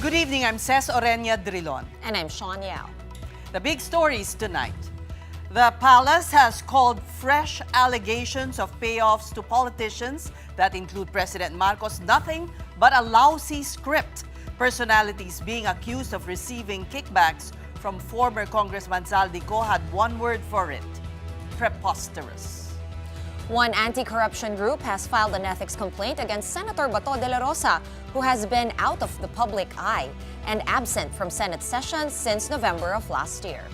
Good evening, I'm Ces Oreña-Drilon. And I'm Shawn Yao. The big stories tonight. The palace has called fresh allegations of payoffs to politicians that include President Marcos nothing but a lousy script. Personalities being accused of receiving kickbacks from former Congressman Zaldico had one word for it: preposterous. One anti-corruption group has filed an ethics complaint against Senator Bato de la Rosa, who has been out of the public eye and absent from Senate sessions since November of last year.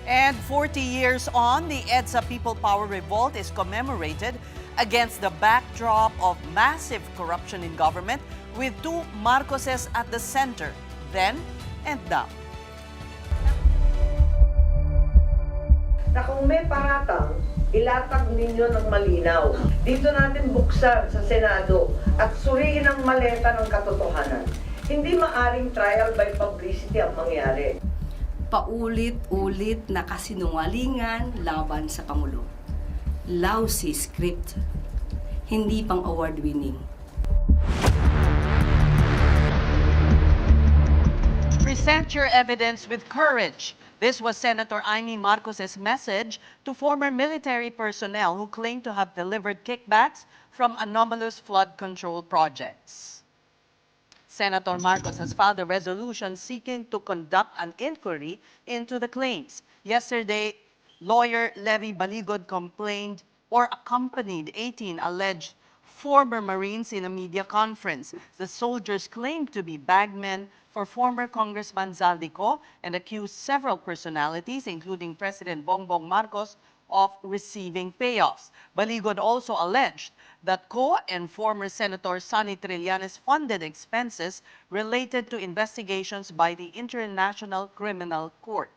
And 40 years on, the EDSA People Power Revolt is commemorated against the backdrop of massive corruption in government, with two Marcoses at the center, then and now. Na kung may paratang, ilatag ninyo ng malinaw. Dito natin buksan sa Senado at suriin ang maleta ng katotohanan. Hindi maaring trial by publicity ang mangyari. Paulit-ulit na kasinungalingan laban sa Pangulo. Lousy script, hindi pang award-winning. Present your evidence with courage. This was Senator Amy Marcos's message to former military personnel who claim to have delivered kickbacks from anomalous flood control projects. Senator Marcos has filed a resolution seeking to conduct an inquiry into the claims. Yesterday, lawyer Levy Baligod complained or accompanied 18 alleged former Marines in a media conference. The soldiers claimed to be bagmen for former Congressman Zaldico and accused several personalities, including President Bongbong Marcos, of receiving payoffs. Baligod also alleged that Co and former Senator Sonny Trillanes funded expenses related to investigations by the International Criminal Court.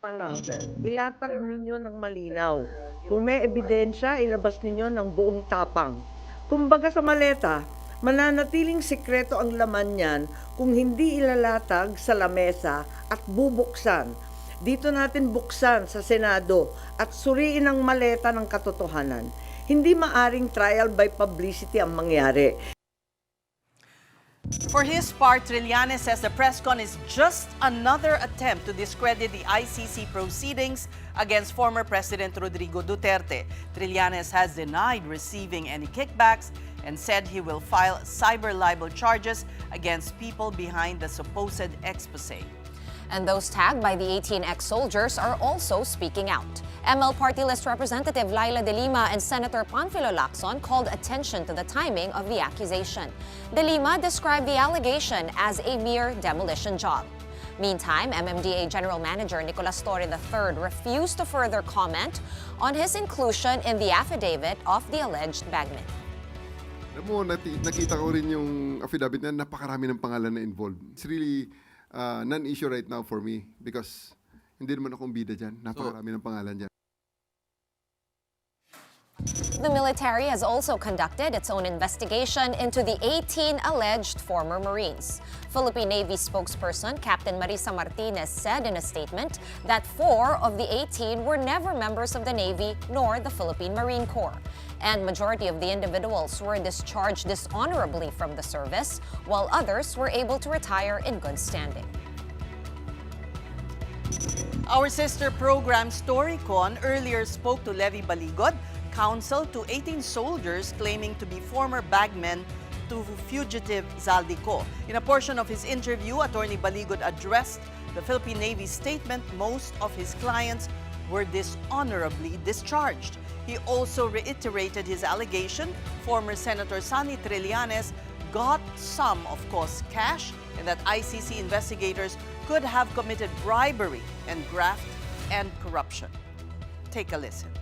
Ilatag ninyo ng malinaw. Kung may ebidensya, ilabas ninyo ng buong tapang. Kumbaga sa maleta, mananatiling sikreto ang laman niyan kung hindi ilalatag sa lamesa at bubuksan. Dito natin buksan sa Senado at suriin ang maleta ng katotohanan. Hindi maaring trial by publicity ang mangyari. For his part, Trillanes says the press con is just another attempt to discredit the ICC proceedings against former President Rodrigo Duterte. Trillanes has denied receiving any kickbacks and said he will file cyber libel charges against people behind the supposed expose. And those tagged by the 18 ex-soldiers are also speaking out. ML Party List Representative Laila De Lima and Senator Panfilo Lacson called attention to the timing of the accusation. De Lima described the allegation as a mere demolition job. Meantime, MMDA General Manager Nicolas Torre III refused to further comment on his inclusion in the affidavit of the alleged bagmen. Alam mo, nakita ko rin yung affidavit na napakarami ng pangalan na involved. It's really non-issue right now for me because hindi naman akong bida dyan. Napakarami ng pangalan dyan. The military has also conducted its own investigation into the 18 alleged former Marines. Philippine Navy spokesperson Captain Marisa Martinez said in a statement that 4 of the 18 were never members of the Navy nor the Philippine Marine Corps. And majority of the individuals were discharged dishonorably from the service, while others were able to retire in good standing. Our sister program StoryCon earlier spoke to Levy Baligod, counsel to 18 soldiers claiming to be former bagmen to fugitive Zaldico. In a portion of his interview, Attorney Baligod addressed the Philippine Navy's statement most of his clients were dishonorably discharged. He also reiterated his allegation former Senator Sonny Trillanes got some, of course, cash, and that ICC investigators could have committed bribery and graft and corruption. Take a listen.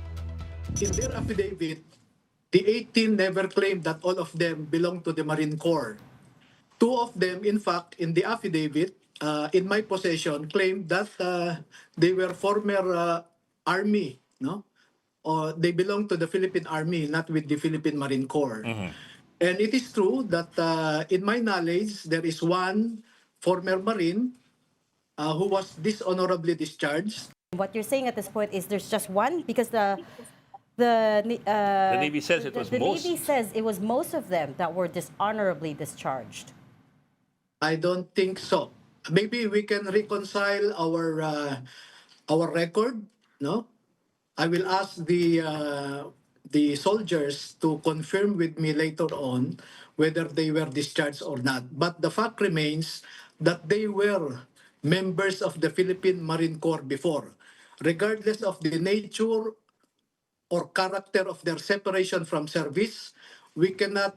In their affidavit, the 18 never claimed that all of them belong to the Marine Corps. 2 of them, in fact, in the affidavit, in my possession, claimed that they were former Army, no? Or they belong to the Philippine Army, not with the Philippine Marine Corps. And it is true that, in my knowledge, there is one former Marine who was dishonorably discharged. What you're saying at this point is there's just one because the Navy says it was most. The Navy says it was most of them that were dishonorably discharged. I don't think so. Maybe we can reconcile our record, no? I will ask the soldiers to confirm with me later on whether they were discharged or not. But the fact remains that they were members of the Philippine Marine Corps before. Regardless of the nature or character of their separation from service, we cannot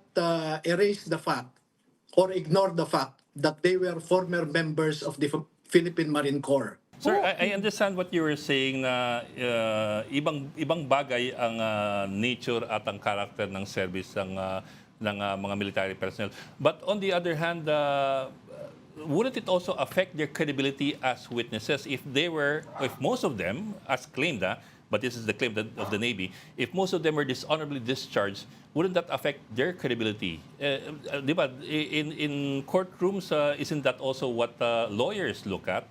erase the fact or ignore the fact that they were former members of the Philippine Marine Corps. Sir, I understand what you were saying na ibang bagay ang nature at ang character ng service ng mga military personnel. But on the other hand, wouldn't it also affect their credibility as witnesses if most of them, as claimed, but this is the claim of the Navy, if most of them were dishonorably discharged, wouldn't that affect their credibility? Di ba, in courtrooms, isn't that also what lawyers look at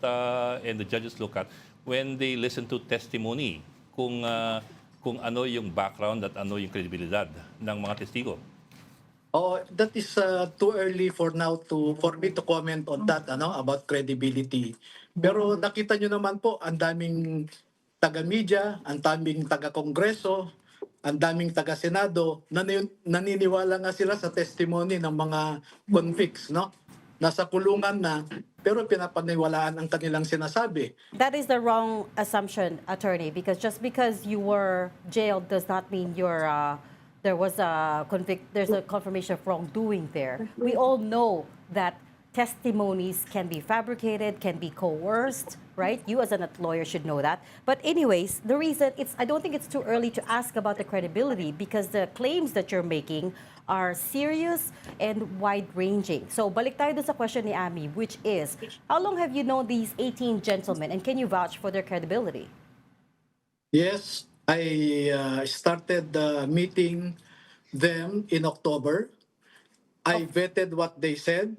and the judges look at when they listen to testimony? Kung ano yung background at ano yung kredibilidad ng mga testigo? Oh, that is too early for me to comment on that about credibility. Pero nakita nyo naman po, ang daming taga-media, ang daming taga-kongreso, ang daming taga-senado, naniniwala nga sila sa testimony ng mga convicts, no? Nasa kulungan na, pero pinapaniwalaan ang kanilang sinasabi. That is the wrong assumption, attorney, because just because you were jailed does not mean there's a confirmation of wrongdoing there. We all know that testimonies can be fabricated, can be coerced, right? You as a lawyer should know that. But anyways, the reason I don't think it's too early to ask about the credibility because the claims that you're making are serious and wide-ranging. So balik tayo dun sa question ni Ami, which is, how long have you known these 18 gentlemen and can you vouch for their credibility? Yes, I started meeting them in October. I vetted what they said,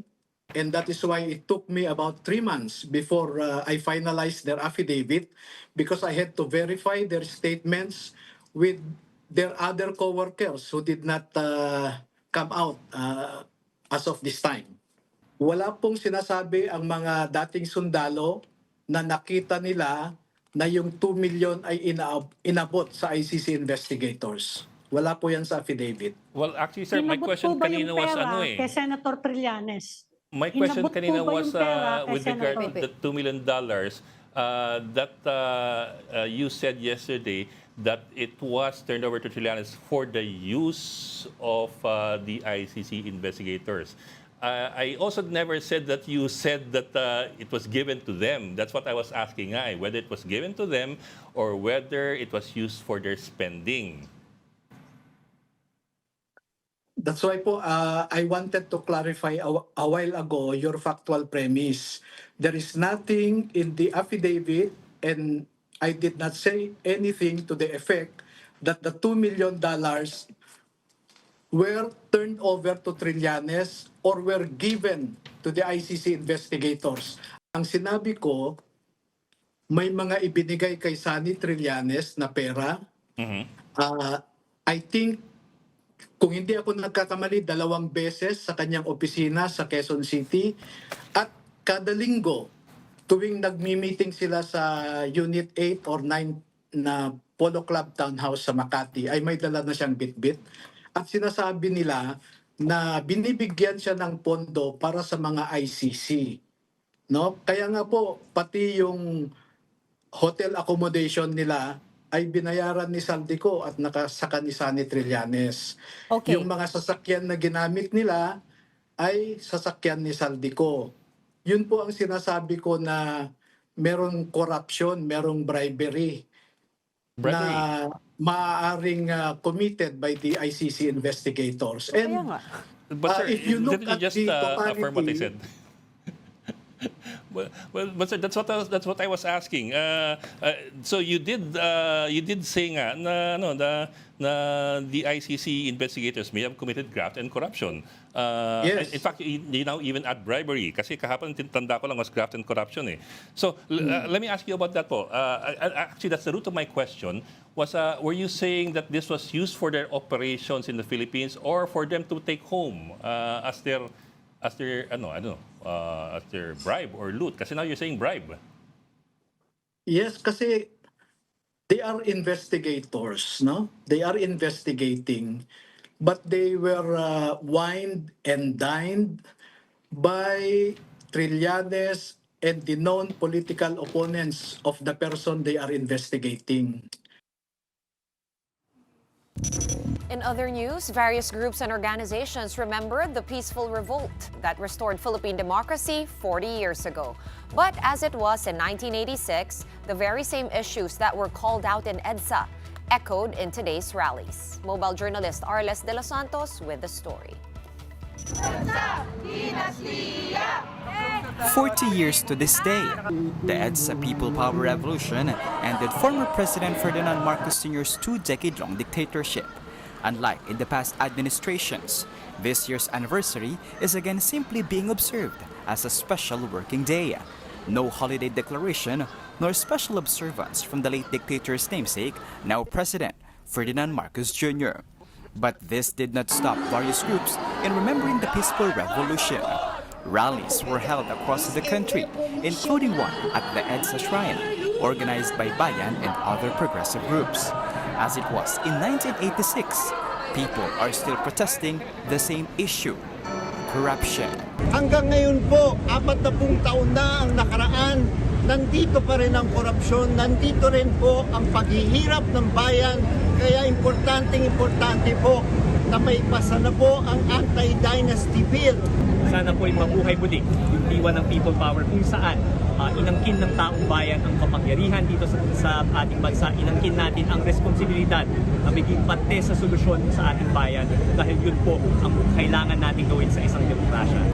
and that is why it took me about 3 months before I finalized their affidavit because I had to verify their statements with their other co-workers who did not come out as of this time. Wala pong sinasabi ang mga dating sundalo na nakita nila na yung 2 million ay inabot sa ICC investigators. Wala po yan sa affidavit. Well, actually, sir, my Inabot question po ba kanina yung was pera kay Senator Trillanes? My question Inabot po kanina ba was yung pera kay with regard to Senator? the $2 million that you said yesterday that it was turned over to Trillanes for the use of the ICC investigators. I also never said that you said that it was given to them. That's what I was asking, whether it was given to them or whether it was used for their spending. That's why po, I wanted to clarify a while ago your factual premise. There is nothing in the affidavit, and I did not say anything to the effect that the $2 million were turned over to Trillanes or were given to the ICC investigators. Ang sinabi ko, may mga ibinigay kay Sunny Trillanes na pera. I think kung hindi ako nagkakamali, 2 beses sa kanyang opisina sa Quezon City at kada linggo tuwing nagmi-meeting sila sa Unit 8 or 9 na Polo Club Townhouse sa Makati ay may dala na siyang bitbit at sinasabi nila na binibigyan siya ng pondo para sa mga ICC. No? Kaya nga po pati yung hotel accommodation nila ay binayaran ni Saldico at nakasaka ni Sunny Trillanes. Okay. Yung mga sasakyan na ginamit nila ay sasakyan ni Saldico. Yun po ang sinasabi ko na merong corruption, merong bribery. Na maaaring committed by the ICC investigators. Kaya And nga. But sir, if you look didn't at you just the affirm what I totality, said? But sir, that's what I was asking. So you did say nga na the ICC investigators may have committed graft and corruption. Yes. In fact, you now even add bribery kasi kahapon tanda ko lang was graft and corruption. So let me ask you about that po. Actually, that's the root of my question. Were you saying that this was used for their operations in the Philippines or for them to take home as their I don't know, as their bribe or loot? Kasi now you're saying bribe. Yes, kasi they are investigators, no? They are investigating, but they were wined and dined by Trillanes and the known political opponents of the person they are investigating. In other news, various groups and organizations remembered the peaceful revolt that restored Philippine democracy 40 years ago. But as it was in 1986, the very same issues that were called out in EDSA echoed in today's rallies. Mobile journalist Arles De Los Santos with the story. 40 years to this day, the EDSA People Power Revolution ended former President Ferdinand Marcos Sr.'s two-decade-long dictatorship. Unlike in the past administrations, this year's anniversary is again simply being observed as a special working day. No holiday declaration nor special observance from the late dictator's namesake, now President Ferdinand Marcos Jr. But this did not stop various groups in remembering the peaceful revolution. Rallies were held across the country, including one at the EDSA Shrine, organized by Bayan and other progressive groups. As it was in 1986, people are still protesting the same issue, corruption. Hanggang ngayon po, 40 taon na ang nakaraan, nandito pa rin ang korupsyon, nandito rin po ang paghihirap ng bayan, kaya importante po na may pasa na po ang anti-dynasty bill. Sana po'y mabuhay muli yung diwa ng people power kung saan inangkin ng taong bayan ang kapangyarihan dito sa ating bansa. Inangkin natin ang responsibilidad na maging parte sa solusyon sa ating bayan dahil yun po ang kailangan natin gawin sa isang demokrasya.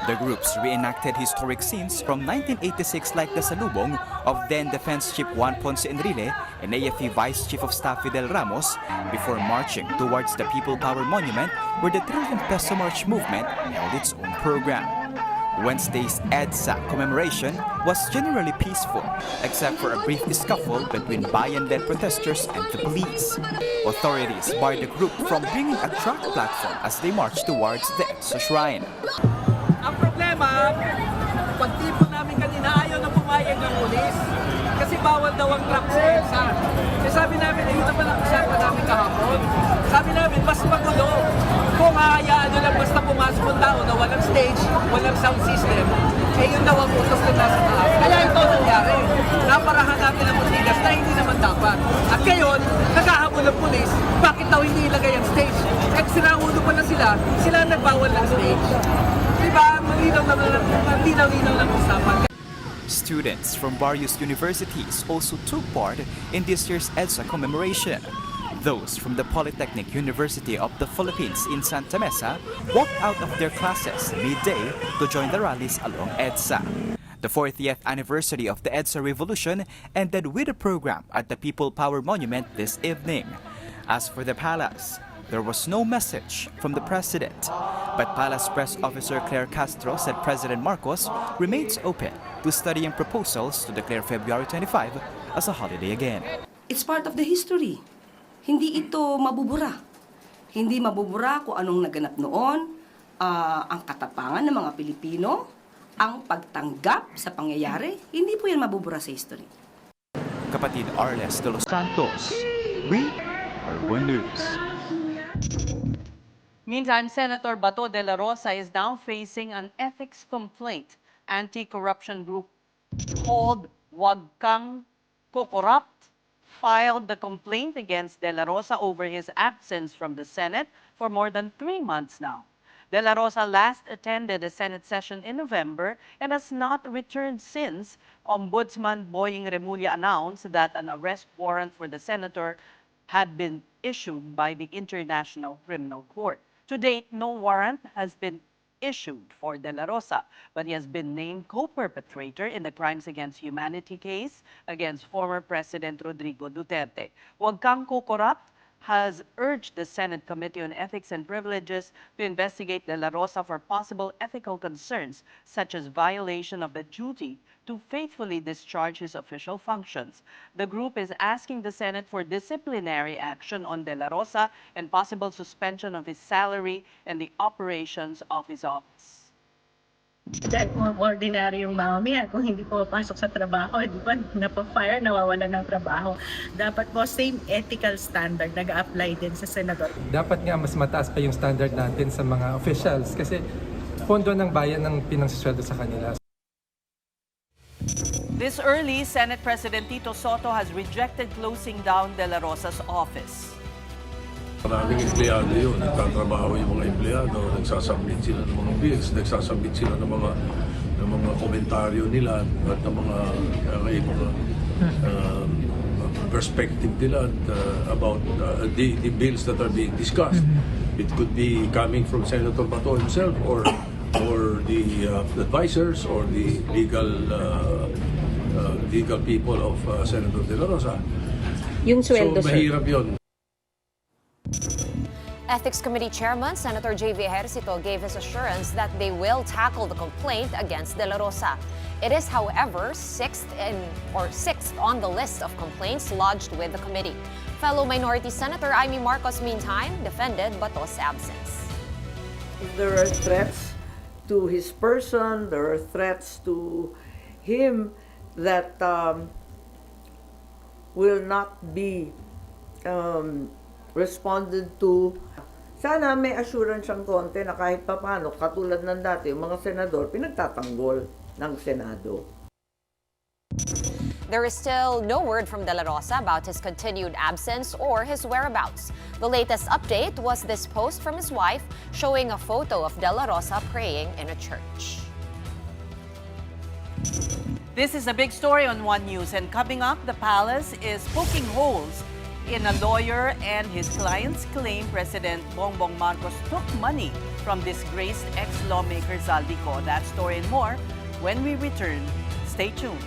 The groups reenacted historic scenes from 1986 like the salubong of then Defense Chief Juan Ponce Enrile and AFP Vice Chief of Staff Fidel Ramos before marching towards the People Power Monument where the Trillion Peso March movement held its own program. Wednesday's EDSA commemoration was generally peaceful, except for a brief scuffle between bayan-led protesters and the police. Authorities barred the group from bringing a truck platform as they marched towards the EDSA Shrine. Ang problema, pagtipon namin kanina, ayaw na pumayag ng pulis. Kasi bawal daw ang truck sa EDSA. Kasi sabi namin, ayun naman ang usapan namin kahapon. Sabi namin, mas magulo. Kung hayaan nyo lang basta pumasok ng tao na walang stage, walang sound system, eh yun daw ang utos na nasa taas. Kaya ito nangyari. Naparahan natin ang Matigas na hindi naman dapat. At ngayon, naghahabol ng pulis, bakit daw hindi ilagay ang stage? Eh sinaulo pa na sila nagbawal ng stage. Diba? Malinaw-linaw lang usapan. Students from various universities also took part in this year's EDSA commemoration. Those from the Polytechnic University of the Philippines in Santa Mesa walked out of their classes midday to join the rallies along EDSA. The 40th anniversary of the EDSA revolution ended with a program at the People Power Monument this evening. As for the palace, there was no message from the president. But Palace Press Officer Claire Castro said President Marcos remains open to studying proposals to declare February 25 as a holiday again. It's part of the history. Hindi ito mabubura. Hindi mabubura kung anong naganap noon, ang katapangan ng mga Pilipino, ang pagtanggap sa pangyayari. Hindi po yan mabubura sa history. Kapatid Arles De Los Santos, we are One News. Meantime, Senator Bato de la Rosa is now facing an ethics complaint. Anti-corruption group called Wag Kang Kukurupt filed the complaint against De La Rosa over his absence from the Senate for more than 3 months now. De La Rosa last attended a Senate session in November and has not returned since. Ombudsman Boying Remulla announced that an arrest warrant for the senator had been issued by the International Criminal Court. To date, no warrant has been issued for De La Rosa, but he has been named co-perpetrator in the Crimes Against Humanity case against former President Rodrigo Duterte. Wag Kang Kukurupt has urged the Senate Committee on Ethics and Privileges to investigate De La Rosa for possible ethical concerns, such as violation of the duty to faithfully discharge his official functions. The group is asking the Senate for disciplinary action on De La Rosa and possible suspension of his salary and the operations of his office. Dahil kung ordinary yung mamamayan, kung hindi pumapasok sa trabaho, di ba, napafire, nawawalan ng trabaho. Dapat po same ethical standard nag-apply din sa senador. Dapat nga mas mataas pa yung standard natin sa mga officials kasi pondo ng bayan ang pinangsusweldo sa kanila. This early, Senate President Tito Soto has rejected closing down De La Rosa's office. Maraming empleyado yun, nagtatrabaho yung mga empleyado, nagsasubmit sila ng mga bills, nagsasubmit sila ng mga komentaryo nila at ng mga perspective nila about the bills that are being discussed. It could be coming from Senator Bato himself or the advisors or the legal people of Senator De La Rosa. Yung sweldo, so mahirap yun. Ethics Committee Chairman Senator J.V. Ejercito gave his assurance that they will tackle the complaint against De La Rosa. It is, however, sixth on the list of complaints lodged with the committee. Fellow Minority Senator Amy Marcos, meantime, defended Bato's absence. There are threats to his person, there are threats to him that will not be responded to. Sana may assurance siyang konti na kahit papano, katulad ng dati, yung mga senador, pinagtatanggol ng Senado. There is still no word from De La Rosa about his continued absence or his whereabouts. The latest update was this post from his wife showing a photo of De La Rosa praying in a church. This is a big story on One News, and coming up, the palace is poking holes in a lawyer and his client's claim President Bongbong Marcos took money from disgraced ex-lawmaker Zaldico. That story and more when we return. Stay tuned.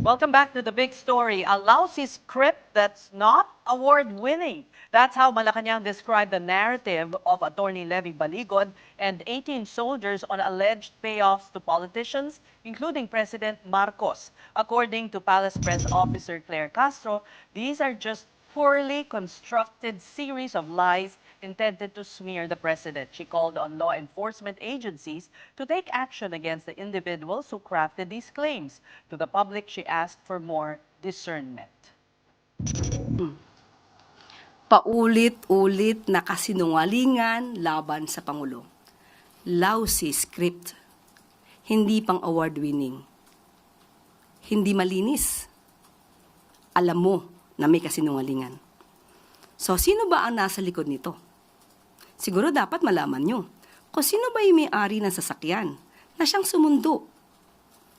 Welcome back to the big story. A lousy script that's not award-winning. That's how Malacanang described the narrative of Attorney Levy Baligod and 18 soldiers on alleged payoffs to politicians, including President Marcos. According to Palace Press Officer Claire Castro, these are just poorly constructed series of lies intended to smear the president. She called on law enforcement agencies to take action against the individuals who crafted these claims. To the public, she asked for more discernment. Paulit-ulit na kasinungalingan laban sa Pangulo. Lousy script. Hindi pang award-winning. Hindi malinis. Alam mo na may kasinungalingan. So, sino ba ang nasa likod nito? Siguro dapat malaman nyo kung sino ba yung may-ari ng sasakyan na siyang sumundo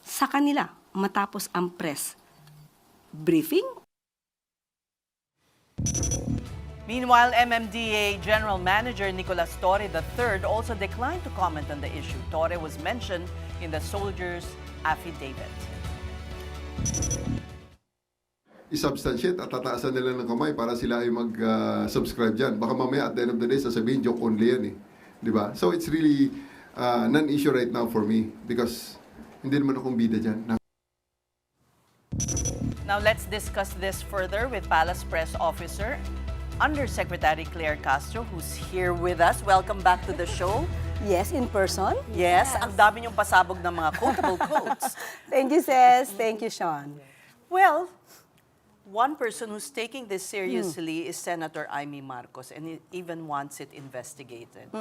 sa kanila matapos ang press briefing. Meanwhile, MMDA General Manager Nicolas Torre III also declined to comment on the issue. Torre was mentioned in the soldiers' affidavit. I-substantiate at tataasan nila ng kamay para sila ay mag-subscribe dyan. Baka mamaya at the end of the day, sasabihin, joke only yan eh. Di ba? So it's really non-issue right now for me because hindi naman akong bida dyan. Now let's discuss this further with Palace Press Officer, Undersecretary Claire Castro, who's here with us. Welcome back to the show. Yes, in person. Yes, ang dami niyong pasabog ng mga quotable quotes. Thank you, Ces. Thank you, Shawn. Well, one person who's taking this seriously is Senator Amy Marcos, and he even wants it investigated.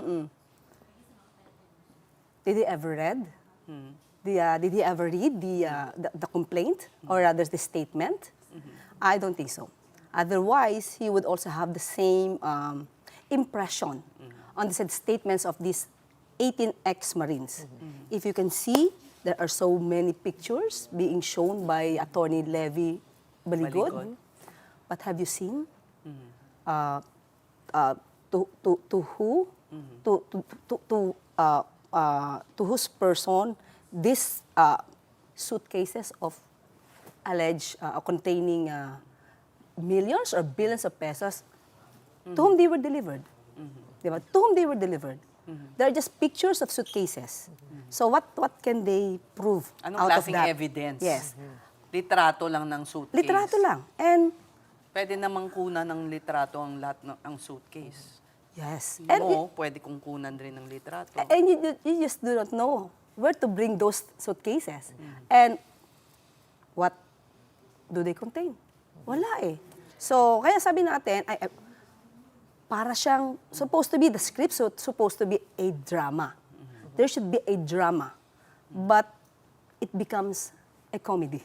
Did he ever read? Did he ever read the complaint or rather the statement? I don't think so. Otherwise, he would also have the same impression on the said statements of these 18 ex-Marines. If you can see, there are so many pictures being shown by Attorney Levy Baligod. But have you seen to whose person these suitcases of alleged containing millions or billions of pesos, to whom they were delivered? Diba? To whom they were delivered? They're just pictures of suitcases. So what can they prove Anong out of klaseng that? evidence? Yes. Litrato lang ng suitcase. Litrato lang. And Pwede namang kunan ng litrato ang lahat ng suitcase. yes. Pwede kong kunan rin ng litrato. And you just do not know where to bring those suitcases. And what do they contain? Wala eh. So, kaya sabi natin, para siyang, supposed to be, the script supposed to be a drama. There should be a drama. But it becomes a comedy.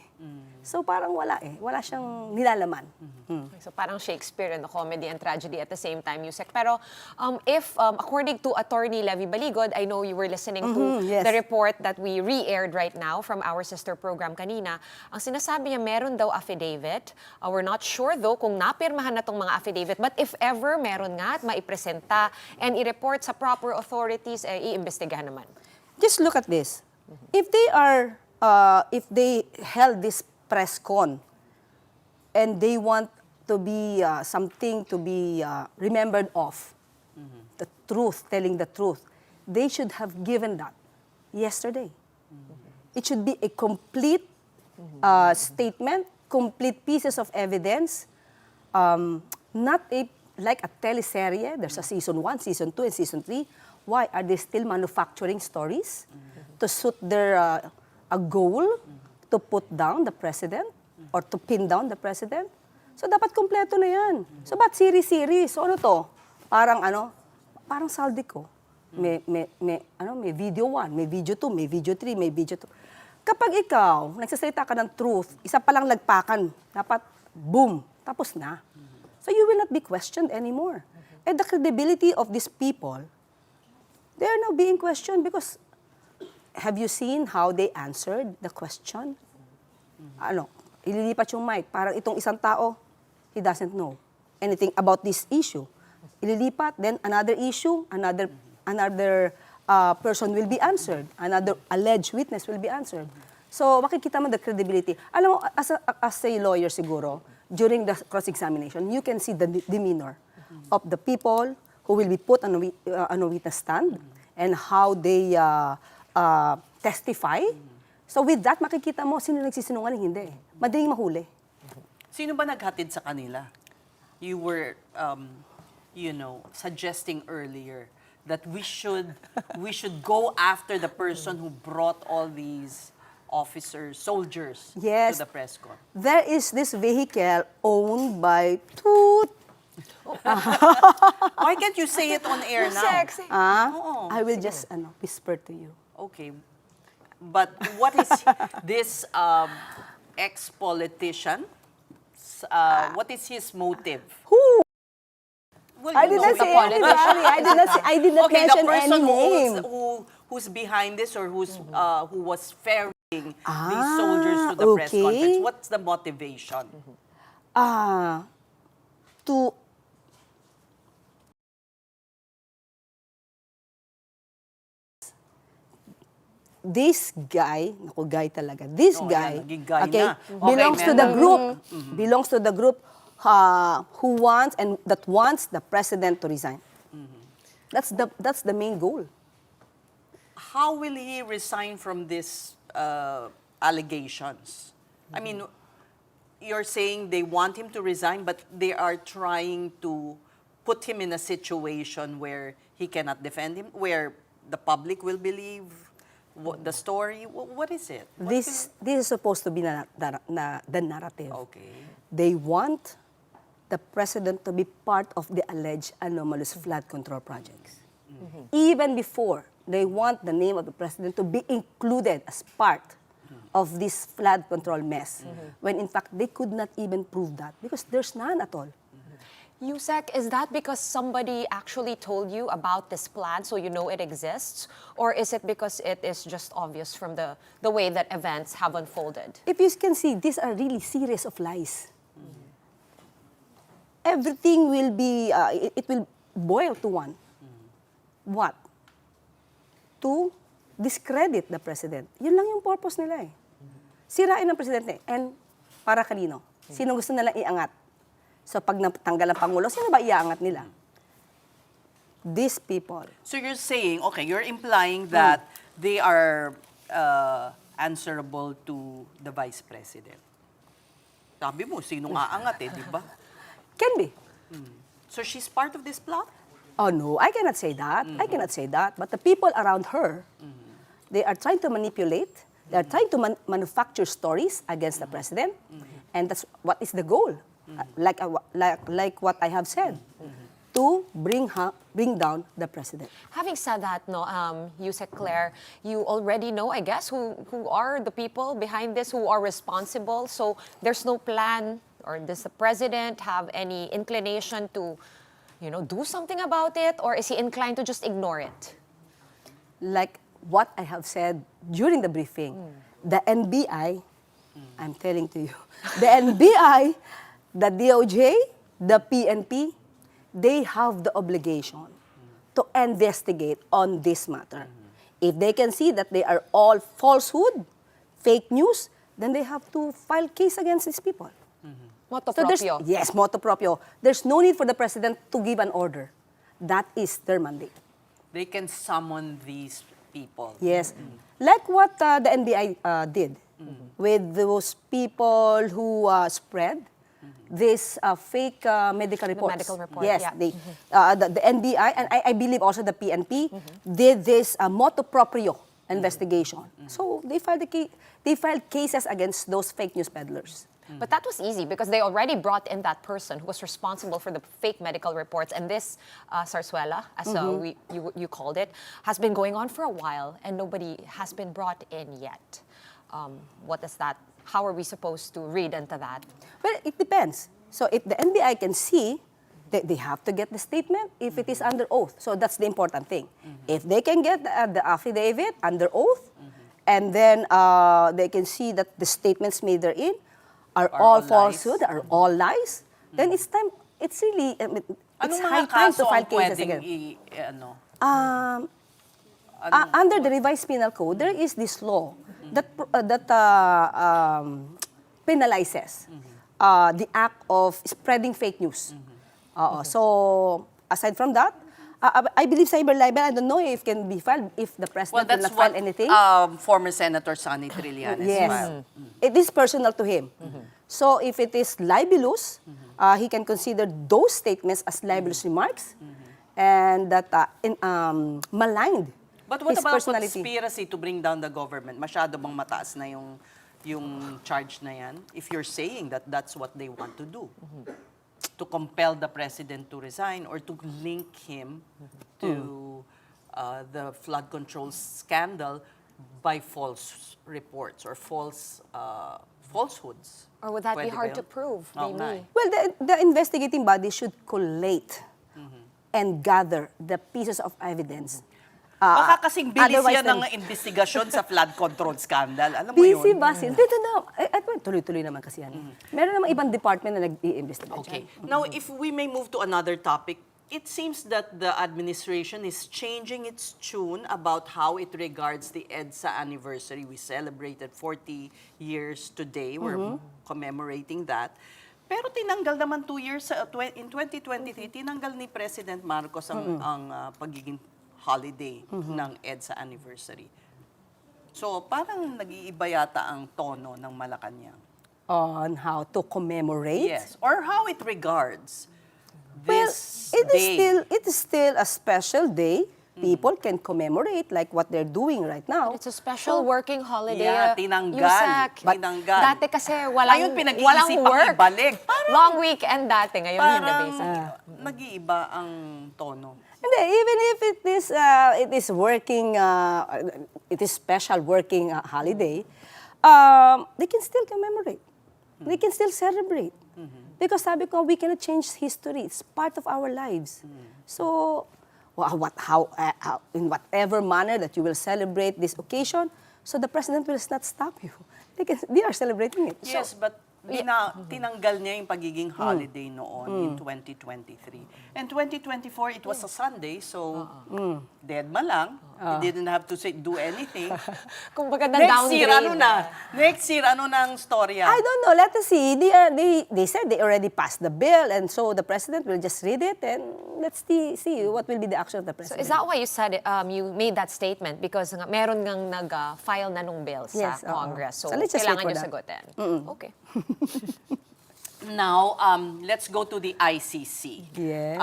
So parang wala eh. Wala siyang nilalaman. So parang Shakespeare and the comedy and tragedy at the same time, Yusek. Pero if, according to Attorney Levy Baligod, I know you were listening to yes. the report that we re-aired right now from our sister program kanina. Ang sinasabi niya, meron daw affidavit. We're not sure though kung napirmahan na tong mga affidavit. But if ever meron nga at maipresenta and i-report sa proper authorities, iimbestigahan naman. Just look at this. If they held this press con and they want to be something to be remembered of, the truth, telling the truth, they should have given that yesterday. It should be a complete statement, complete pieces of evidence, not like a teleserye. There's a season 1, season 2, and season 3. Why are they still manufacturing stories to suit their a goal to put down the president or to pin down the president? So dapat kompleto na yan. So ba't series-series? So ano to? Parang Saldico. May video 1, may video 2, may video 3, may video 2. Kapag ikaw, nagsasalita ka ng truth, isa palang lagpakan, dapat boom, tapos na. So you will not be questioned anymore. And the credibility of these people, they are now being questioned because have you seen how they answered the question? Ililipat yung mic. Parang itong isang tao, he doesn't know anything about this issue. Ililipat, then another issue, another person will be answered. Another alleged witness will be answered. So, makikita mo the credibility. Alam mo, as a lawyer siguro, during the cross-examination, you can see the demeanor of the people who will be put on a witness stand and how they testify. So with that, makikita mo sino nagsisinungaling, hindi. Madaling mahuli. Sino ba naghatid sa kanila? You were, suggesting earlier that we should go after the person who brought all these soldiers to the press con. There is this vehicle owned by two. Why can't you say it on air now? Sexy. I will just whisper to you. Okay. But what is this ex-politician? What is his motive? Who? Well, I did not say anything. I did not mention any name. The person who's behind this or who was ferrying these soldiers to the press conference. What's the motivation? To this guy, guy talaga. This guy, belongs to the group. Belongs to the group who wants the president to resign. That's the main goal. How will he resign from these allegations? I mean, you're saying they want him to resign, but they are trying to put him in a situation where he cannot defend him, where the public will believe the story. What is it? This is supposed to be the narrative. Okay. They want the president to be part of the alleged anomalous flood control projects. Even before, they want the name of the president to be included as part of this flood control mess, when in fact they could not even prove that because there's none at all. Yusek, is that because somebody actually told you about this plan so you know it exists? Or is it because it is just obvious from the way that events have unfolded? If you can see, these are really series of lies. Everything will be, it will boil to one. What? To discredit the president. Yun lang yung purpose nila eh. Sirain ang presidente. And para kanino? Sino gusto nilang iangat? So pag natanggal ang Pangulo, sino ba iaangat nila? These people. So you're saying, okay, you're implying that they are answerable to the Vice President. Sabi mo, sinong aangat di ba? Can be. So she's part of this plot? Oh no, I cannot say that. I cannot say that. But the people around her, they are trying to manipulate. They are trying to manufacture stories against the president, and that's what is the goal. Like what I have said, to bring down the president. Having said that, no, Yusek Claire, you already know, I guess, who are the people behind this, who are responsible. So there's no plan, or does the president have any inclination to, do something about it, or is he inclined to just ignore it? Like what I have said during the briefing, the NBI, I'm telling to you, the NBI, the DOJ, the PNP, they have the obligation to investigate on this matter. If they can see that they are all falsehood, fake news, then they have to file case against these people. Motu So proprio. yes, motu proprio. There's no need for the president to give an order. That is their mandate. They can summon these people. Yes. Like what the NBI did with those people who spread this fake medical reports. medical report, Yes, yeah. they, the NBI, and I believe also the PNP, did this motu proprio investigation. So they filed cases against those fake news peddlers. But that was easy because they already brought in that person who was responsible for the fake medical reports. And this zarzuela, as you called it, has been going on for a while and nobody has been brought in yet. What is that? How are we supposed to read into that? Well, it depends. So if the NBI can see, they have to get the statement if it is under oath. So that's the important thing. If they can get the affidavit under oath, and then they can see that the statements made therein are all falsehood, are all lies, then it's time, it's really, it's high time to file cases again. Under the revised penal code, there is this law that penalizes the act of spreading fake news. So aside from that, I believe cyber libel, I don't know if can be filed if the president will not file anything. Former Senator Sonny Trillanes filed. It is personal to him. So if it is libelous, he can consider those statements as libelous remarks and that maligned But what his about personality. conspiracy to bring down the government? Masyado bang mataas na yung charge na yan? If you're saying that that's what they want to do. To compel the president to resign or to link him to the flood control scandal by false reports or falsehoods. Or would that be Pwede hard ba to yun? prove? Oo nga Maybe. Well, the investigating body should collate and gather the pieces of evidence. Baka kasing bilis Otherwise yan ng then- investigasyon sa flood control scandal. Alam mo Busy yun? ba sila? Dito na, at tuloy-tuloy naman kasi yan. Meron namang ibang department na nag-i-investigate. Okay. Now, if we may move to another topic, it seems that the administration is changing its tune about how it regards the EDSA anniversary. We celebrated 40 years today. We're commemorating that. Pero tinanggal naman 2 years, in 2023, tinanggal ni President Marcos ang pagiging holiday ng EDSA anniversary. So, parang nag-iiba yata ang tono ng Malacanang. On how to commemorate? Yes, or how it regards Well, this it day. is still a special day. People can commemorate like what they're doing right now. It's a special working holiday. Yeah, tinanggal. Yusek. Tinanggal. Dati kasi walang Ayun, pinag-iisipang work. ibalik. Long weekend dati. Ngayon hindi Parang basic. nag-iiba ang tono. And then, even if it is working, it is special working holiday, they can still commemorate. They can still celebrate. Because sabi ko, we cannot change history. It's part of our lives. So, in whatever manner that you will celebrate this occasion, so the president will not stop you. They are celebrating it. Yes, but tinanggal niya yung pagiging holiday noon in 2023. And 2024, it was a Sunday, so dead ma lang. He didn't have to do anything. Kumbaga Next year, na-downgrade ano na? Next year, ano na ang storya? I don't know. Let us see. They said they already passed the bill, and so the president will just read it, and let's see what will be the action of the So president. is that why you said you made that statement? Because meron ngang nag-file na nung bill sa Yes, oo. Congress. So, So let's just wait kailangan for nyo that. sagutin. Okay. Now, let's go to the ICC. Yes.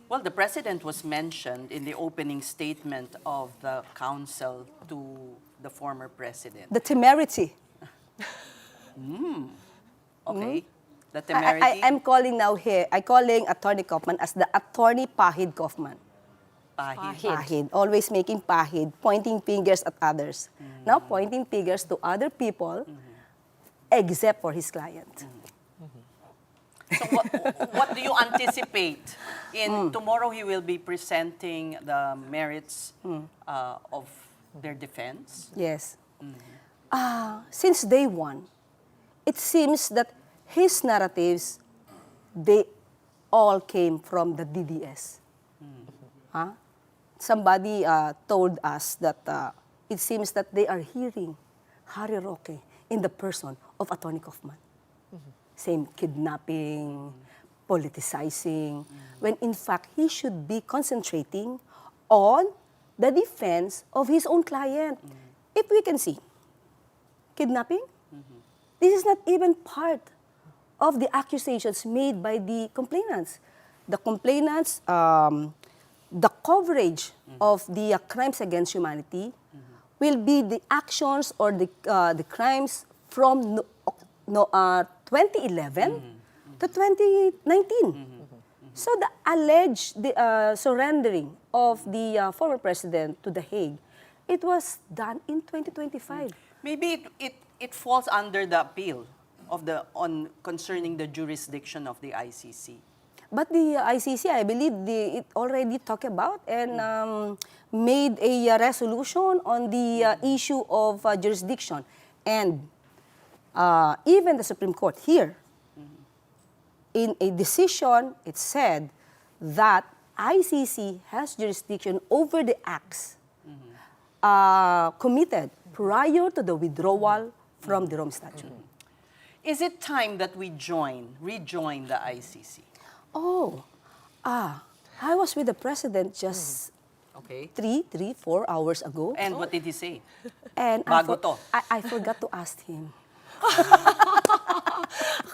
Well, the president was mentioned in the opening statement of the council to the former president. The temerity. Okay. The temerity. I'm calling now here, I'm calling Attorney Kaufman as the Attorney Pahid Kaufman. Pahid. Always making pahid, pointing fingers at others. Now pointing fingers to other people, except for his client. So what do you anticipate? Tomorrow he will be presenting the merits of their defense. Yes. Since day one, it seems that his narratives, they all came from the DDS. Somebody told us that it seems that they are hearing Harry Roque in the person of Attorney Kaufman. Same kidnapping, politicizing, when in fact he should be concentrating on the defense of his own client. If we can see, kidnapping, this is not even part of the accusations made by the complainants. The complainants, the coverage of the crimes against humanity will be the actions or the crimes from 2011 to 2019. So the alleged surrendering of the former president to The Hague, it was done in 2025. Maybe it falls under the appeal of concerning the jurisdiction of the ICC. But the ICC, I believe, it already talked about and made a resolution on the issue of jurisdiction. And even the Supreme Court here, in a decision, it said that ICC has jurisdiction over the acts committed prior to the withdrawal from the Rome Statute. Is it time that we rejoin the ICC? I was with the president just 4 hours ago. And what did he say? And Bago to. I forgot to ask him.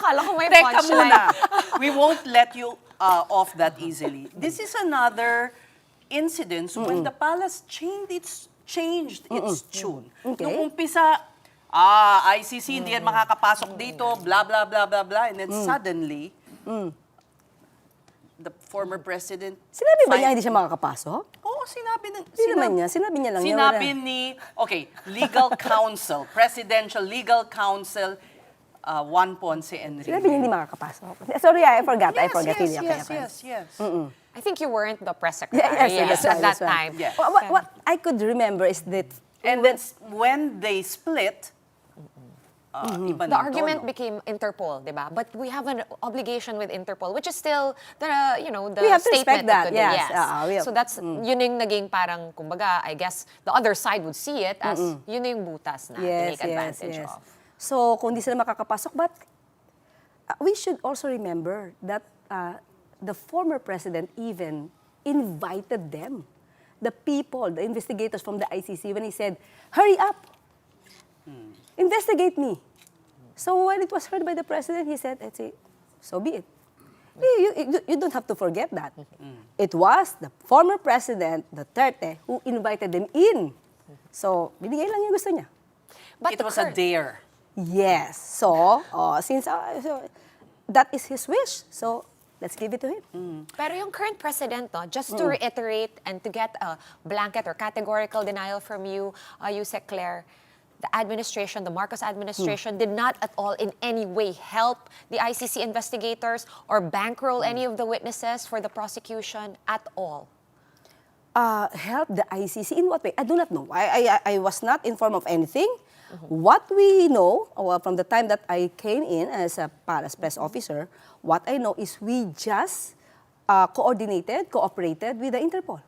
Akala ko may Teka punchline. muna. We won't let you off that easily. This is another incident when the palace changed its tune. Okay. Nung umpisa, ICC, hindi yan makakapasok dito, blah, blah, blah, blah, blah. And then suddenly, the former president... Sinabi ba niya hindi siya makakapasok? Oo, sinabi niya. Sinabi niya lang. Legal counsel, presidential legal counsel, Juan Ponce Enrique. Sinabi niya hindi makakapasok. Sorry, I forgot. Yes. I think you weren't the press secretary Yes, at that time. Yes. What I could remember is that... And then when they split, iba The ng argument tono. became Interpol, di ba? But we have an obligation with Interpol, which is still the We have to respect statement that, of today. yes. We have- So that's yun yung naging parang kumbaga, I guess the other side would see it as yun yung butas na to make advantage of. So kung di sila makakapasok, but we should also remember that the former president even invited them, the people, the investigators from the ICC, when he said, "Hurry up! Investigate me." So when it was heard by the president, he said, "So be it." You don't have to forget that. It was the former president, Duterte, who invited them in. So binigay lang yung gusto niya. But It was a dare. Yes. So since so that is his wish, so let's give it to him. Pero yung current president, no, just to reiterate and to get a blanket or categorical denial from you, Yusek Claire, the administration, the Marcos administration did not at all in any way help the ICC investigators or bankroll any of the witnesses for the prosecution at all. Help the ICC in what way? I do not know. I was not informed of anything. What we know, from the time that I came in as a palace press officer, what I know is we just cooperated with the Interpol.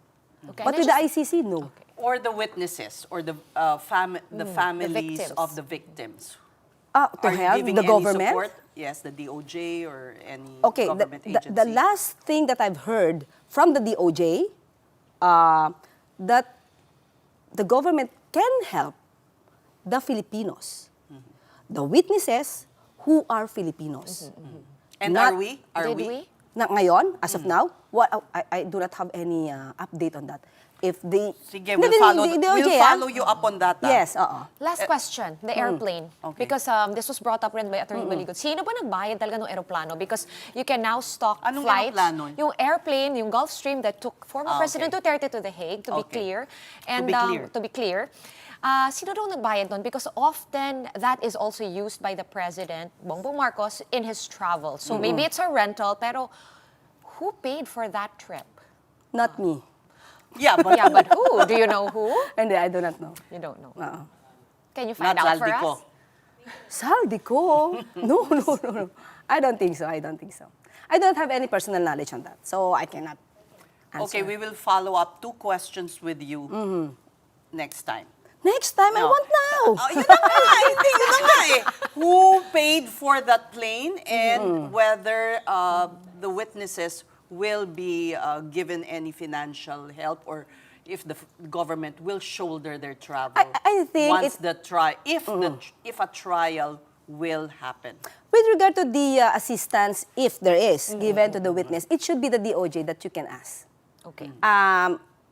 Okay. But with the ICC, no. Okay. Or the witnesses, or the families victims. of the victims. To Are you help giving the any government? support? Yes, the DOJ or any Okay, government agency. the last thing that I've heard from the DOJ, that the government can help the Filipinos, the witnesses who are Filipinos. And Not- are we? Are Did we? we? Na ngayon, as of now, I do not have any update on that. If they... Sige, we'll follow you up on that. Yes, oo. Last question, the airplane. Okay. Because this was brought up rin by Attorney Baligod. Sino ba nagbayad talaga ng aeroplano? Because you can now stock Anong flights. aeroplano? Yung airplane, yung Gulfstream that took former President okay. Duterte to The Hague, to be Okay. clear. To And be clear. to be clear, sino daw nagbayad nun? Because often that is also used by the President, Bongbong Marcos, in his travel. So maybe it's a rental, pero who paid for that trip? Not me. Yeah, but Yeah, but who? Do you know who? Hindi, I do not know. You don't know. Oo. Can you find not out for Zaldico. us? Saldi ko? No. I don't think so. I don't have any personal knowledge on that. So I cannot answer. Okay, we will follow up 2 questions with you next time. Next time, I No. want now. Oh, yun na nga, hindi, yun na nga eh. Who paid for that plane and whether the witnesses will be given any financial help or if the government will shoulder their travel I think once it- the if a trial will happen. With regard to the assistance, if there is, given to the witness, it should be the DOJ that you can ask. Okay.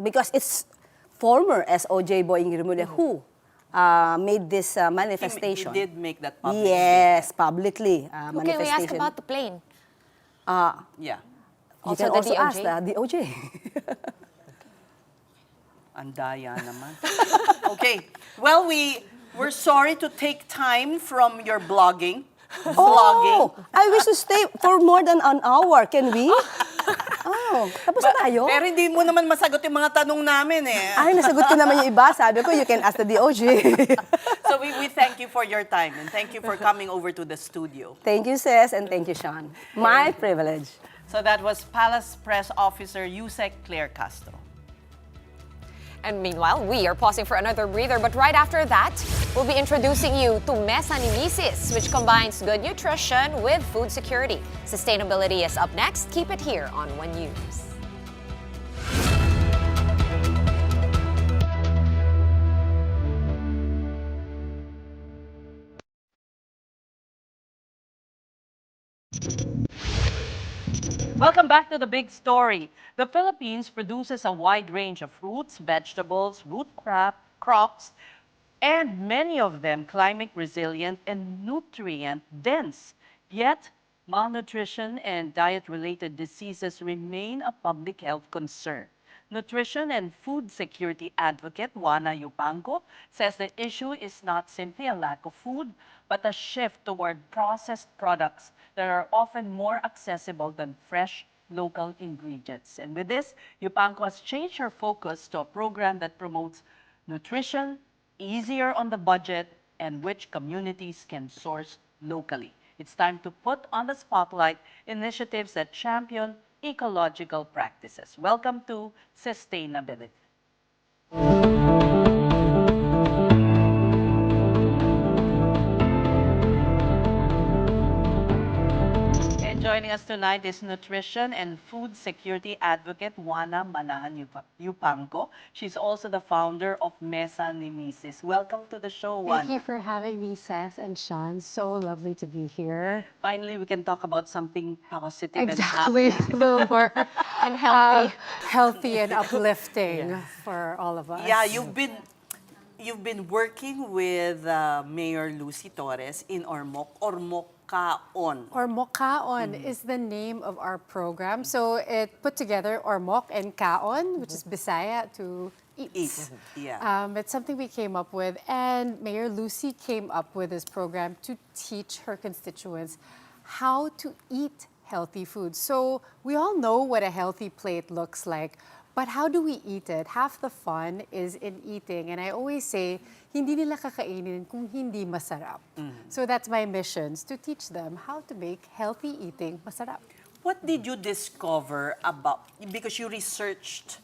Because it's former SOJ Boying Rimulya who made this manifestation. He did make that public Yes, publicly. Who can we ask about the plane? Yeah. You Also can the also ask DOJ? the DOJ. Andaya naman. Okay. Well, we're sorry to take time from your vlogging. Oh, I wish to stay for more than an hour. Can we? Oh, tapos na tayo? Pero hindi mo naman masagot yung mga tanong namin eh. Ay, nasagot ko naman yung iba. Sabi ko, you can ask the DOJ. So we thank you for your time and thank you for coming over to the studio. Thank you, Ces, and thank you, Shawn. My privilege. So that was Palace Press Officer Yusek Claire Castro. And meanwhile, we are pausing for another breather, but right after that, we'll be introducing you to Mesa ni Misis, which combines good nutrition with food security. Sustainability is up next. Keep it here on One News. Welcome back to the big story. The Philippines produces a wide range of fruits, vegetables, crops, and many of them climate resilient and nutrient dense. Yet, malnutrition and diet-related diseases remain a public health concern. Nutrition and food security advocate Juana Yupango says the issue is not simply a lack of food, but a shift toward processed products that are often more accessible than fresh local ingredients. And with this, Yupango has changed her focus to a program that promotes nutrition, easier on the budget, and which communities can source locally. It's time to put on the spotlight initiatives that champion ecological practices. Welcome to Sustainability. And joining us tonight is nutrition and food security advocate Juana Yupango. She's also the founder of Mesa ni Misis. Welcome to the show, Juana. Thank you for having me, Ces and Shawn. So lovely to be here. Finally, we can talk about something positive Exactly. and A happy. little more And healthy. healthy and uplifting for all of us. Yeah, you've been working with Mayor Lucy Torres in Ormoc Kaon. Ormoc-Kaon is the name of our program. So it put together Ormoc and Kaon, which is Bisaya to eat. Yeah. It's something we came up with, and Mayor Lucy came up with this program to teach her constituents how to eat healthy food. So we all know what a healthy plate looks like, but how do we eat it? Half the fun is in eating, and I always say, hindi nila kakainin kung hindi masarap. So that's my mission, is to teach them how to make healthy eating masarap. What did you discover about, because you researched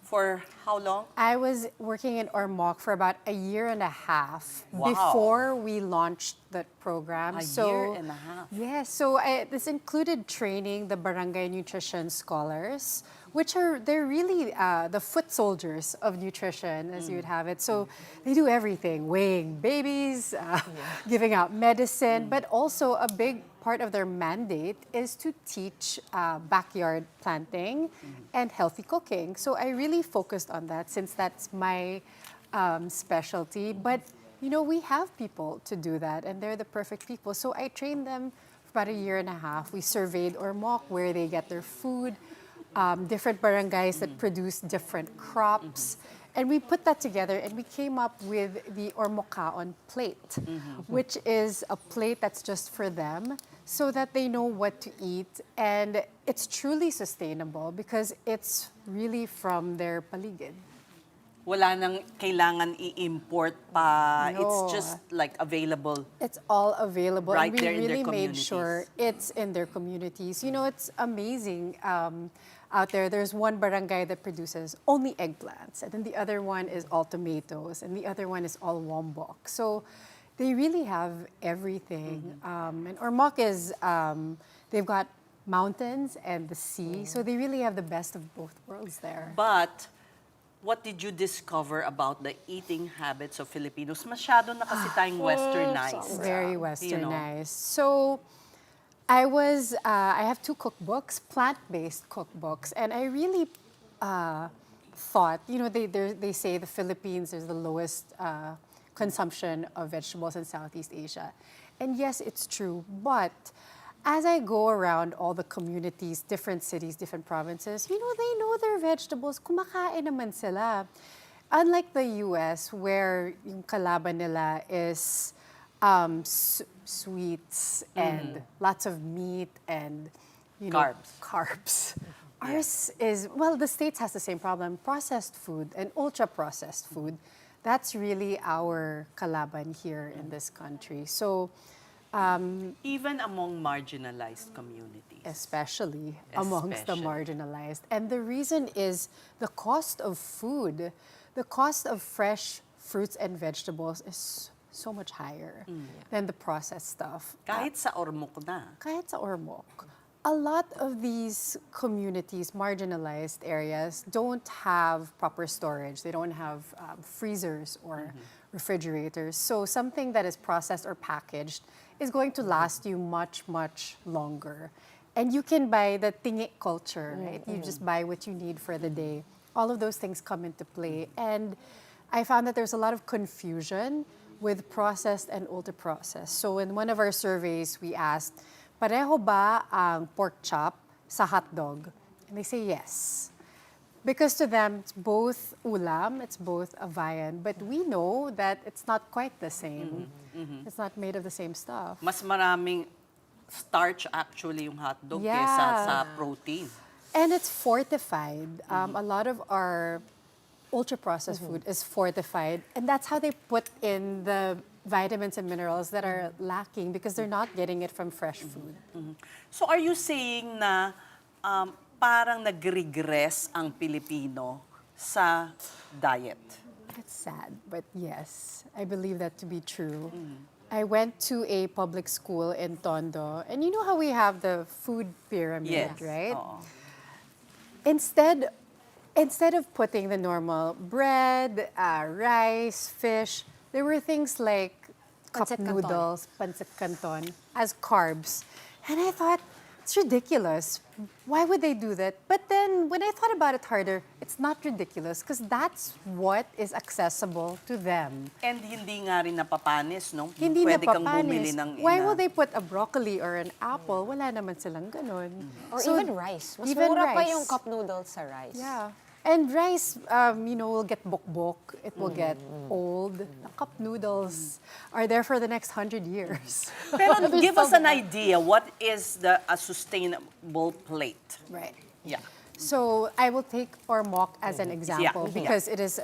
for how long? I was working in Ormoc for about a year and a half Wow. before we launched that program. A year and a half. Yes, so this included training the barangay nutrition scholars. which they're really the foot soldiers of nutrition, as you would have it. So they do everything, weighing babies, giving out medicine, but also a big part of their mandate is to teach backyard planting and healthy cooking. So I really focused on that since that's my specialty. But, you know, we have people to do that, and they're the perfect people. So I trained them for about a year and a half. We surveyed Ormoc, where they get their food, different barangays that produce different crops. And we put that together and we came up with the Ormocaon plate, which is a plate that's just for them so that they know what to eat. And it's truly sustainable because it's really from their paligid. Wala nang kailangan i-import pa. No. It's just like available. It's all available. Right and we there in their really made communities. sure it's in their communities. You know, it's amazing out there. There's one barangay that produces only eggplants, and then the other one is all tomatoes, and the other one is all wombok. So they really have everything. And Ormoc is, they've got mountains and the sea, so they really have the best of both worlds there. But what did you discover about the eating habits of Filipinos? Masyado na kasi tayong westernized. Very You know? westernized. So I have 2 cookbooks, plant-based cookbooks, and I really thought, you know, they say the Philippines is the lowest consumption of vegetables in Southeast Asia. And yes, it's true, but as I go around all the communities, different cities, different provinces, you know, they know their vegetables, kumakain naman sila. Unlike the US, where yung kalaban nila is sweets and lots of meat and, you know, carbs. Ours is, well, the States has the same problem. Processed food and ultra-processed food, that's really our kalaban here in this country. So, even among marginalized communities. Especially amongst the marginalized. And the reason is the cost of food, the cost of fresh fruits and vegetables is so much higher than the processed stuff. Kahit sa Ormoc na. Kahit sa Ormoc. A lot of these communities, marginalized areas, don't have proper storage. They don't have freezers or refrigerators. So something that is processed or packaged is going to last you much, much longer. And you can buy the tingit culture, right? You just buy what you need for the day. All of those things come into play. And I found that there's a lot of confusion with processed and ultra-processed. So in one of our surveys, we asked, pareho ba ang pork chop sa hot dog? And they say yes. Because to them, it's both ulam, it's both a viand, but we know that it's not quite the same. It's not made of the same stuff. Mas maraming starch actually yung hotdog kesa sa protein. And it's fortified. A lot of our ultra-processed food is fortified, and that's how they put in the vitamins and minerals that are lacking because they're not getting it from fresh food. So are you saying na parang nag-regress ang Pilipino sa diet? It's sad, but yes, I believe that to be true. I went to a public school in Tondo, and you know how we have the food pyramid, right? Instead of putting the normal bread, rice, fish, there were things like cup noodles, pancit canton, as carbs. And I thought, it's ridiculous. Why would they do that? But then when I thought about it harder, it's not ridiculous because that's what is accessible to them. And hindi nga rin napapanis, no? Hindi Pwede kang napapanis. bumili ng Why will they put a broccoli or an apple? Wala naman silang ganun. Or even rice. Mas even mura pa rice. yung cup noodles sa rice. Yeah. And rice, you know, will get bokbok. It will get old. The cup noodles are there for the next 100 years. Pero give us an idea, what is a sustainable plate? Right. Yeah. So I will take Ormoc as an example Yeah. because it is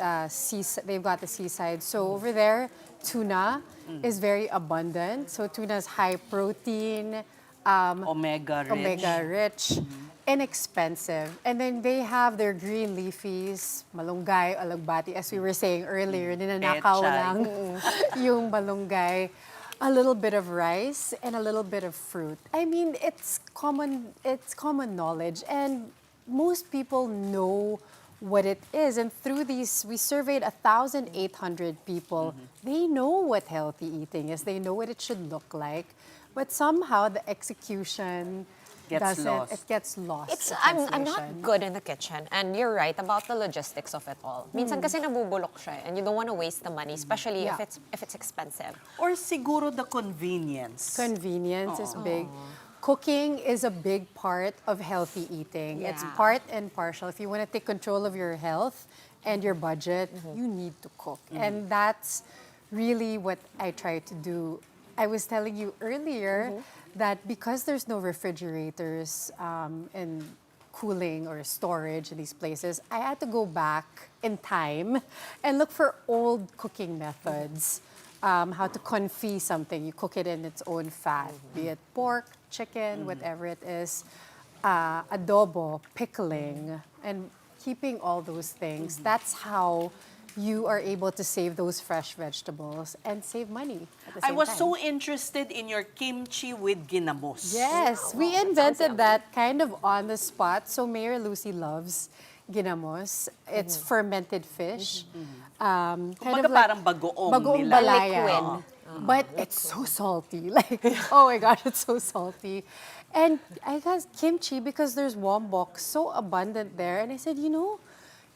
they've got the seaside. So over there, tuna is very abundant. So tuna is high protein, omega rich. Inexpensive. And then they have their green leafies, malunggay, alagbati, as we were saying earlier, ninanakaw lang yung malunggay, a little bit of rice, and a little bit of fruit. I mean, it's common knowledge. And most people know what it is. And through these, we surveyed 1,800 people. They know what healthy eating is. They know what it should look like. But somehow the execution Gets lost. It gets lost. It's the I'm not translation. good in the kitchen, and you're right about the logistics of it all. Minsan kasi nabubulok siya, and you don't want to waste the money, especially Yeah. if it's expensive. Or siguro the convenience. Convenience is big. Cooking is a big part of healthy eating. It's Yeah. part and partial. If you want to take control of your health and your budget, you need to cook. And that's really what I try to do. I was telling you earlier that because there's no refrigerators and cooling or storage in these places, I had to go back in time and look for old cooking methods. How to confit something. You cook it in its own fat, be it pork, chicken, whatever it is, adobo, pickling, and keeping all those things. That's how you are able to save those fresh vegetables and save money at the I same was time. so interested in your kimchi with ginamos. Yes, we invented that kind of on the spot. So Mayor Lucy loves ginamos. It's fermented fish. Kind Kumbaga of like parang bagoong bagoong nila. balayan. But it's so salty. Like, oh my gosh, it's so salty. And I guess kimchi, because there's wombok so abundant there. And I said,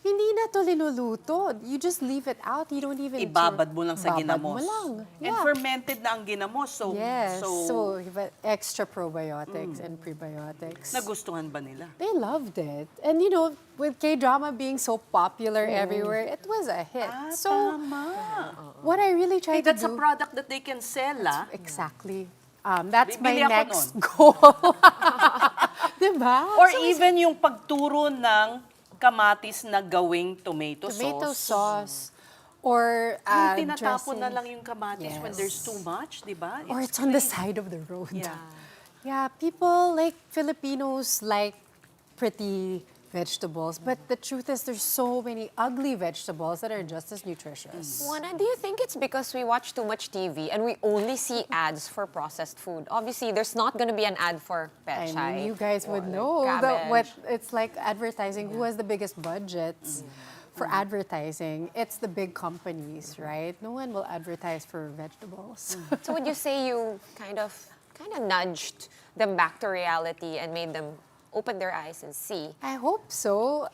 hindi na to linuluto. You just leave it out. You don't even... Ibabad mo lang sa Babad ginamos. mo lang. And Yeah. fermented na ang ginamos. So, Yes, so so you have extra probiotics and prebiotics. nagustuhan ba nila? They loved it. And with K-drama being so popular everywhere, it was a hit. So Tama. what I really try Hey, to that's do... a product that they can sell, ah. Exactly. That's my Bibili ako next nun. goal. Diba? Or So, even yung pagturo ng kamatis na gawing tomato tomato sauce. sauce. Or Yung tinatapon dressing. na lang yung kamatis when Yes. there's too much, di ba? Or it's on the side of the road. Yeah. Yeah, people Filipinos like pretty vegetables, but the truth is there's so many ugly vegetables that are just as nutritious. Juana, do you think it's because we watch too much TV and we only see ads for processed food? Obviously, there's not going to be an ad for I pechay. mean, you guys would know what it's like advertising. Who has the biggest budgets for advertising? It's the big companies, right? No one will advertise for vegetables. So would you say you kind of nudged them back to reality and made them open their eyes and see? I hope so.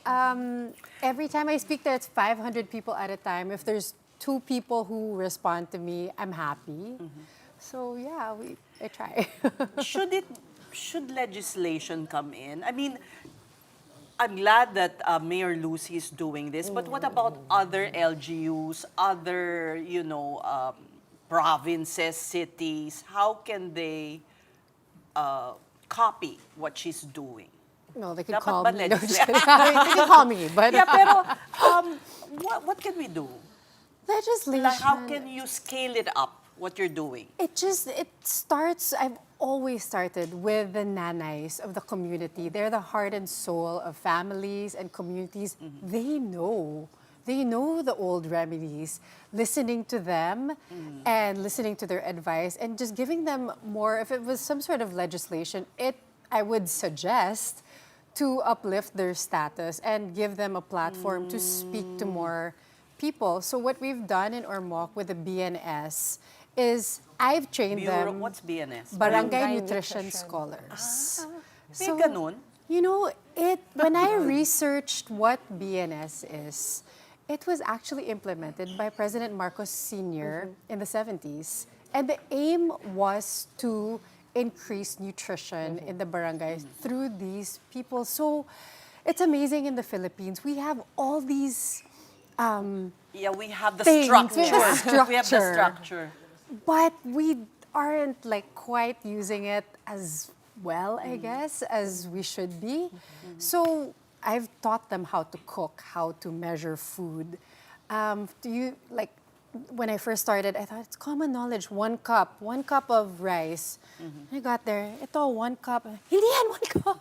Every time I speak there, it's 500 people at a time. If there's 2 people who respond to me, I'm happy. So yeah, I try. Should legislation come in? I mean, I'm glad that Mayor Lucy is doing this, but what about other LGUs, other, provinces, cities? How can they copy what she's doing? No, they could Dapat call ba me. No, just legislate? kidding. They can call me, but Yeah, pero what can we do? legislation. Like, how can you scale it up, what you're doing? It starts, I've always started with the nanays of the community. They're the heart and soul of families and communities. They know the old remedies. Listening to them and listening to their advice and just giving them more, if it was some sort of legislation, I would suggest to uplift their status and give them a platform to speak to more people. So what we've done in Ormoc with the BNS is I've trained them. What's BNS? Barangay Nutrition Scholars. May ganun? When I researched what BNS is, it was actually implemented by President Marcos Sr. in the 70s. And the aim was to increase nutrition in the barangays through these people. So it's amazing in the Philippines. We have all these we have the things. structure. We have We have the structure. But we aren't quite using it as well, I guess, as we should be. So I've taught them how to cook, how to measure food. When I first started, I thought it's common knowledge. 1 cup of rice. I got there, ito 1 cup. Hindi yan 1 cup.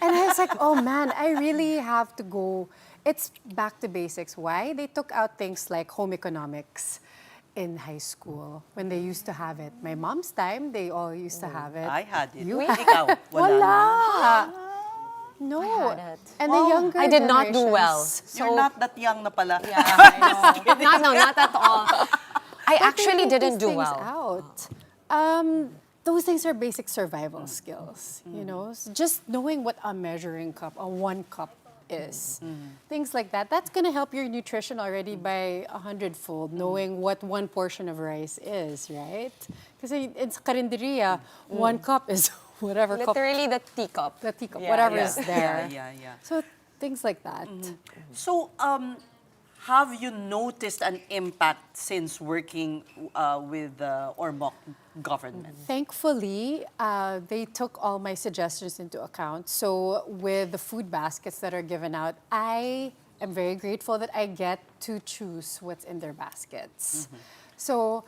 And I was like, oh man, I really have to go. It's back to basics. Why? They took out things like home economics in high school when they used to have it. My mom's time, they all used to have it. I had it. You Ikaw, wala. Wala. No. I had it. And Wow. the younger I did not do well. generations- You're not that young na pala. Not at all. I But they actually make didn't these do things well. out. Those things are basic survival skills, you know? Just knowing what a measuring cup, a 1 cup is. Things like that. That's going to help your nutrition already by 100-fold, knowing what 1 portion of rice is, right? Because in karinderya, 1 cup is whatever cup. Literally the teacup. The teacup, Yeah, whatever yeah. is there. Yeah. So things like that. So, have you noticed an impact since working with the Ormoc government? Thankfully, they took all my suggestions into account. So with the food baskets that are given out, I am very grateful that I get to choose what's in their baskets. So,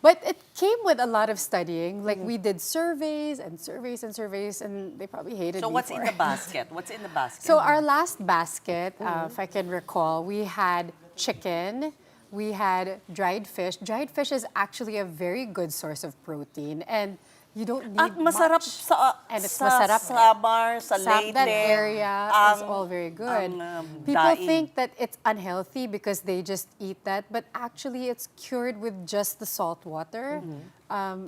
but it came with a lot of studying. Like we did surveys and surveys and surveys, and they probably hated So me what's for in the it. basket? What's in the basket? So our last basket, if I can recall, we had chicken, we had dried fish. Dried fish is actually a very good source of protein, and you don't need At masarap much. sa And it's sa masarap. Samar, sa Leyte. That area is ang- all very good. ang, People daing. think that it's unhealthy because they just eat that, but actually it's cured with just the salt water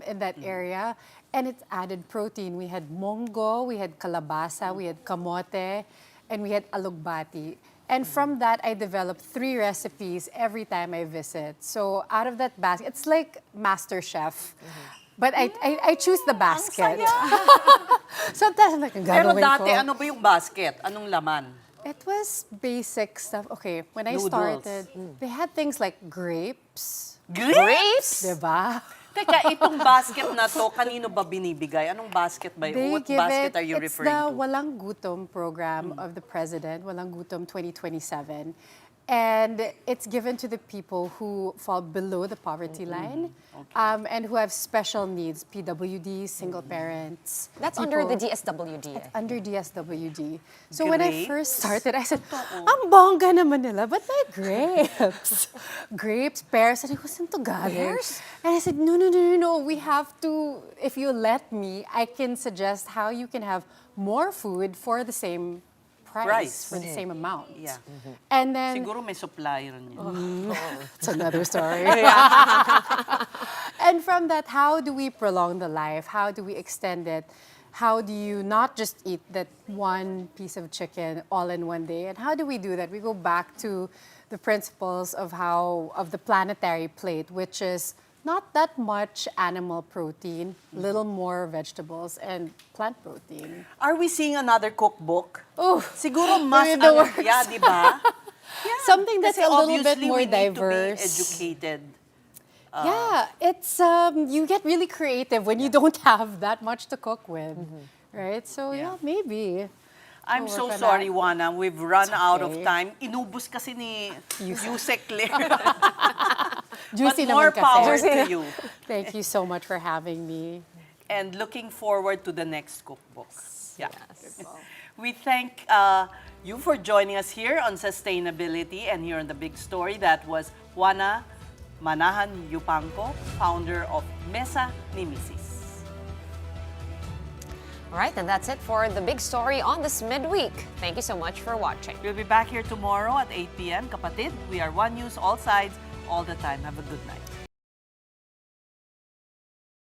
in that area. And it's added protein. We had mongo, we had kalabasa, we had kamote, and we had alugbati. And from that, I developed 3 recipes every time I visit. So out of that basket, it's like Master Chef. But I choose the basket. Sometimes I'm like, ang Pero gagawin dati, ko? ano ba yung basket? Anong laman? It was basic stuff. Okay, when I Noodles. started, they had things like grapes. Grapes? Diba? Teka, itong basket na to, kanino ba binibigay? Anong basket ba yun? What basket are you referring it's the to? Walang Gutom program of the president, Walang Gutom 2027. And it's given to the people who fall below the poverty line and who have special needs, PWD, single parents. That's under the people- DSWD. It's under DSWD. So when I Grapes? first started, I said, ang bongga naman nila, but my grapes. Grapes, pears. Sabi ko, saan to galing? Pears? And I said, no. We have to, if you let me, I can suggest how you can have more food for the same price. For the same amount. Yeah. And then, Siguro may supplier niya. it's another story. And from that, how do we prolong the life? How do we extend it? How do you not just eat that 1 piece of chicken all in one day? And how do we do that? We go back to the principles of the planetary plate, which is not that much animal protein, little more vegetables and plant protein. Are we seeing another cookbook? Oh, Siguro mas, in the works. yeah, di ba? Something that's Kasi a little bit obviously more we need diverse. to be educated. Yeah, it's you get really creative when you don't have that much to cook with, right? So yeah, maybe. I'm We'll so work on sorry, that. Juana. We've run out of okay. time. Inubos kasi ni Yusek Claire. Juicy But more naman kasi. power to you. Thank you so much for having me. And looking forward to the next cookbook. Yeah. We thank you for joining us here on sustainability and here on the Big Story. That was Juana Manahan Yupanco, founder of Mesa ni Mrs. All right, and that's it for the Big Story on this midweek. Thank you so much for watching. We'll be back here tomorrow at 8 p.m. Kapatid, we are One News, all sides, all the time. Have a good night.